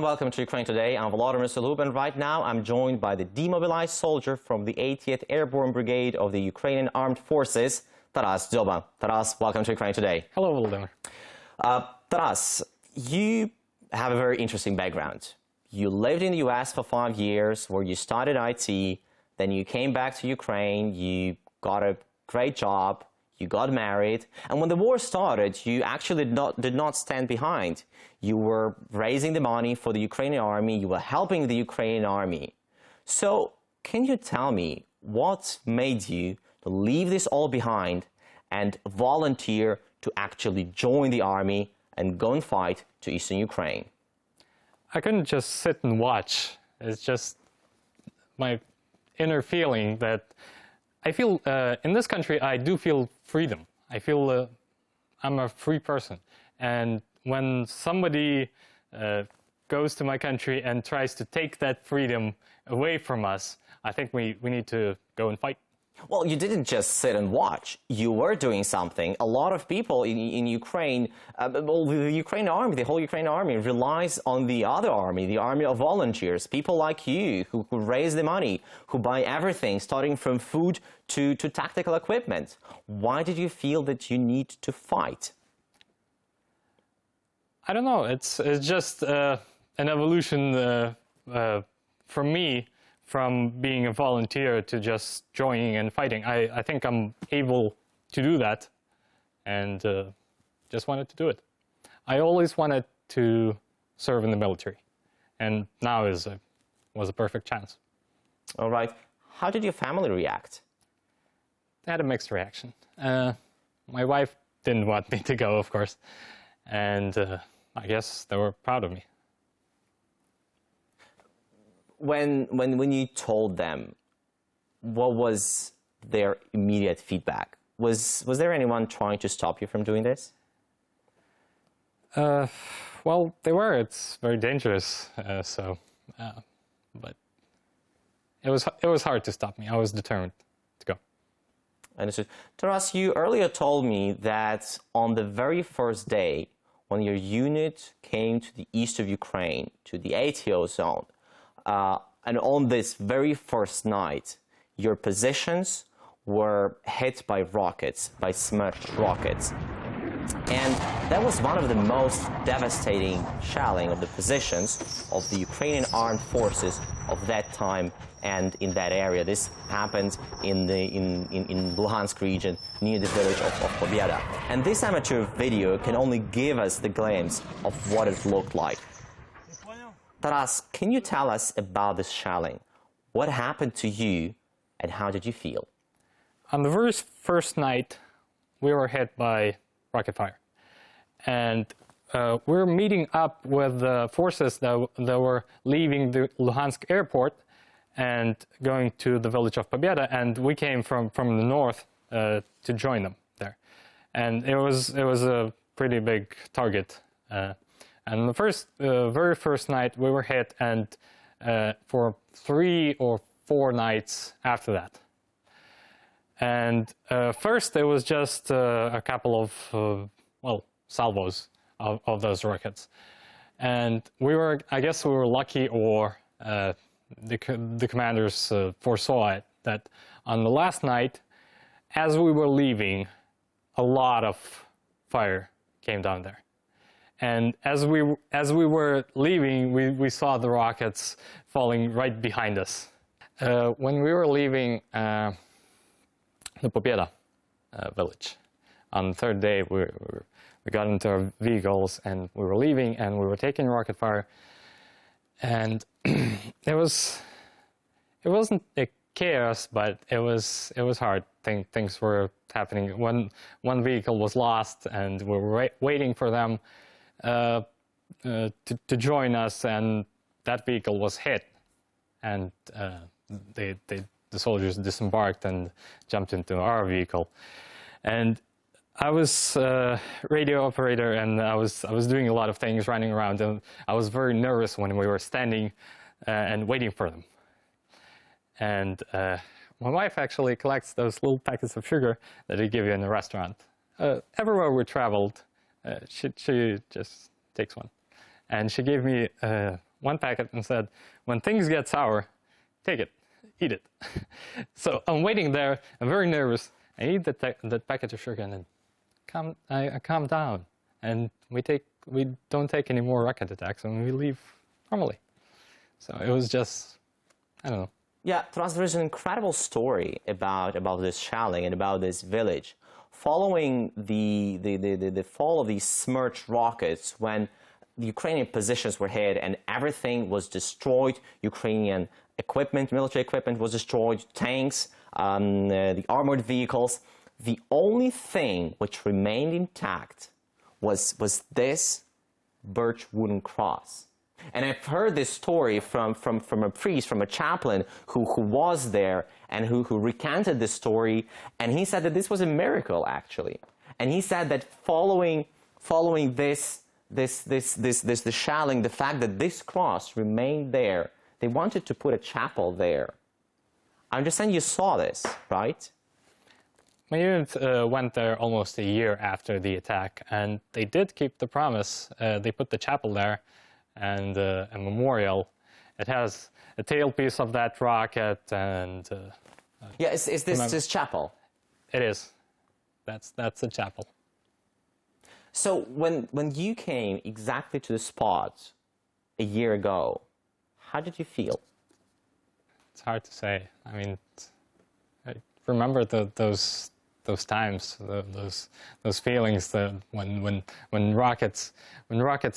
and welcome to Ukraine Today. I'm Volodymyr Solub, and right now I'm joined by the demobilized soldier from the 80th Airborne Brigade of the Ukrainian Armed Forces, Taras Dzyoba. Taras, welcome to Ukraine Today. Hello, Volodymyr. Taras, you have a very interesting background. You lived in the US for 5 years, where you started IT, then you came back to Ukraine, you got a great job, you got married, and when the war started, you actually did not stand behind. You were raising the money for the Ukrainian army, you were helping the Ukrainian army. So, can you tell me what made you to leave this all behind and volunteer to actually join the army and go and fight to eastern Ukraine? I couldn't just sit and watch. It's just my inner feeling that I feel, in this country, I do feel freedom. I feel I'm a free person. And when somebody goes to my country and tries to take that freedom away from us, I think we need to go and fight. Well, you didn't just sit and watch. You were doing something. A lot of people in Ukraine, the Ukrainian army, the whole Ukrainian army relies on the other army, the army of volunteers, people like you who raise the money, who buy everything, starting from food to tactical equipment. Why did you feel that you need to fight? I don't know. It's just an evolution for me, from being a volunteer to just joining and fighting. I think I'm able to do that, and just wanted to do it. I always wanted to serve in the military, and now was a perfect chance. All right. How did your family react? They had a mixed reaction. My wife didn't want me to go, of course, and I guess they were proud of me. When you told them, what was their immediate feedback? Was there anyone trying to stop you from doing this? Well, they were. It's very dangerous. But it was hard to stop me. I was determined to go. Understood. Taras, you earlier told me that on the very first day, when your unit came to the east of Ukraine, to the ATO zone, and on this very first night, your positions were hit by rockets, by smashed rockets. And that was one of the most devastating shelling of the positions of the Ukrainian armed forces of that time and in that area. This happened in Luhansk region, near the village of Pobyeda. And this amateur video can only give us the glimpse of what it looked like. Taras, can you tell us about this shelling? What happened to you and how did you feel? On the very first night, we were hit by rocket fire. And we were meeting up with the forces that were leaving the Luhansk airport and going to the village of Pobyeda, and we came from the north to join them there. And it was a pretty big target. And the very first night we were hit, and for 3 or 4 nights after that. And first it was just a couple of, salvos of those rockets. And I guess we were lucky, or the commanders foresaw it, that on the last night, as we were leaving, a lot of fire came down there. And as we were leaving, we saw the rockets falling right behind us. When we were leaving the Pobyeda village, on the third day, we got into our vehicles and we were leaving, and we were taking rocket fire. And it wasn't a chaos, but it was hard. Things were happening. One vehicle was lost, and we were waiting for them to join us, and that vehicle was hit, and the soldiers disembarked and jumped into our vehicle. And I was radio operator, and I was doing a lot of things, running around, and I was very nervous when we were standing and waiting for them. And my wife actually collects those little packets of sugar that they give you in the restaurant. Everywhere we traveled, she just takes one. And she gave me one packet and said, "When things get sour, take it, eat it." So I'm waiting there. I'm very nervous. I eat that packet of sugar and then I calm down. And we don't take any more rocket attacks and we leave normally. So it was just, I don't know. Yeah, Taras, there is an incredible story about this shelling and about this village. Following the fall of these smirch rockets, when the Ukrainian positions were hit and everything was destroyed, Ukrainian equipment, military equipment was destroyed, tanks, the armored vehicles, the only thing which remained intact was this birch wooden cross. And I've heard this story from a priest, from a chaplain who was there and who recanted this story, and he said that this was a miracle, actually. And he said that following the shelling, the fact that this cross remained there, they wanted to put a chapel there. I understand you saw this, right? My unit went there almost a year after the attack, and they did keep the promise. They put the chapel there and a memorial. It has a tailpiece of that rocket and... yeah, is this chapel? It is. That's a chapel. So when you came exactly to the spot a year ago, how did you feel? It's hard to say. I mean, I remember those times, those feelings that when rockets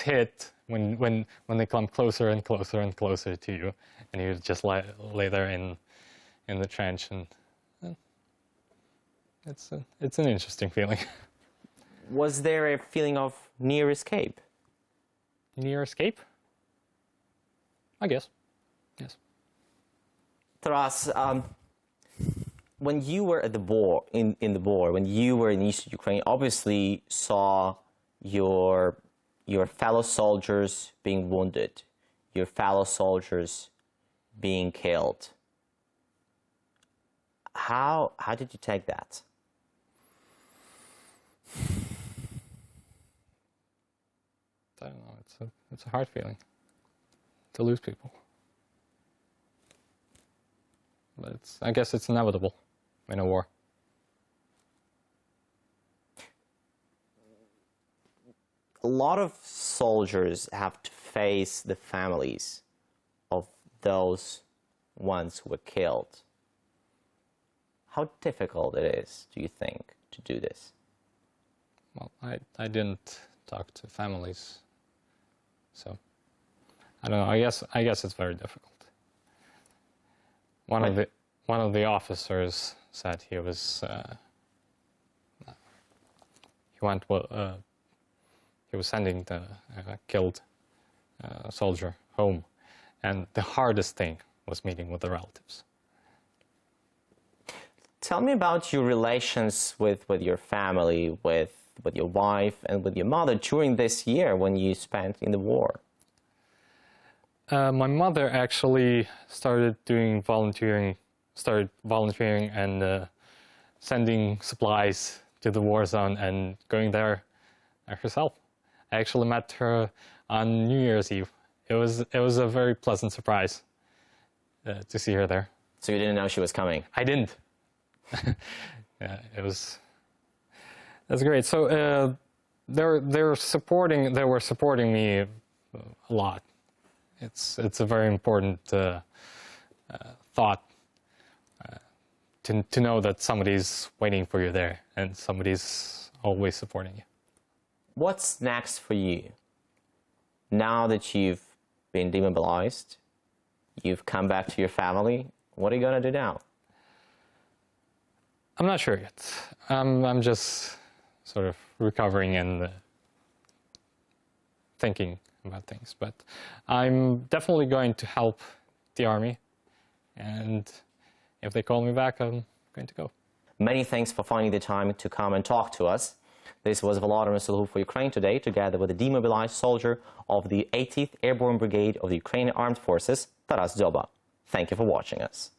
hit, when they come closer and closer and closer to you, and you just lay there in the trench, and it's an interesting feeling. Was there a feeling of near escape? Near escape? I guess. Yes. Taras, when you were at the war, in the war, when you were in Eastern Ukraine, obviously saw your fellow soldiers being wounded, your fellow soldiers being killed. How did you take that? I don't know. It's a hard feeling to lose people, but I guess it's inevitable in a war. A lot of soldiers have to face the families of those ones who were killed. How difficult it is, do you think, to do this? Well, I didn't talk to families, so I don't know. I guess it's very difficult. One of the officers said he was he was sending the killed soldier home, and the hardest thing was meeting with the relatives. Tell me about your relations with your family, with your wife and with your mother during this year when you spent in the war. My mother actually started volunteering and sending supplies to the war zone and going there herself. I actually met her on New Year's Eve. It was a very pleasant surprise to see her there. So you didn't know she was coming? I didn't. Yeah, that's great. So they were supporting me a lot. It's a very important thought to know that somebody's waiting for you there and somebody's always supporting you. What's next for you? Now that you've been demobilized, you've come back to your family, what are you going to do now? I'm not sure yet. I'm just sort of recovering and thinking about things. But I'm definitely going to help the army. And if they call me back, I'm going to go. Many thanks for finding the time to come and talk to us. This was Volodymyr Solokhov for Ukraine Today, together with a demobilized soldier of the 80th Airborne Brigade of the Ukrainian Armed Forces, Taras Dzyoba. Thank you for watching us.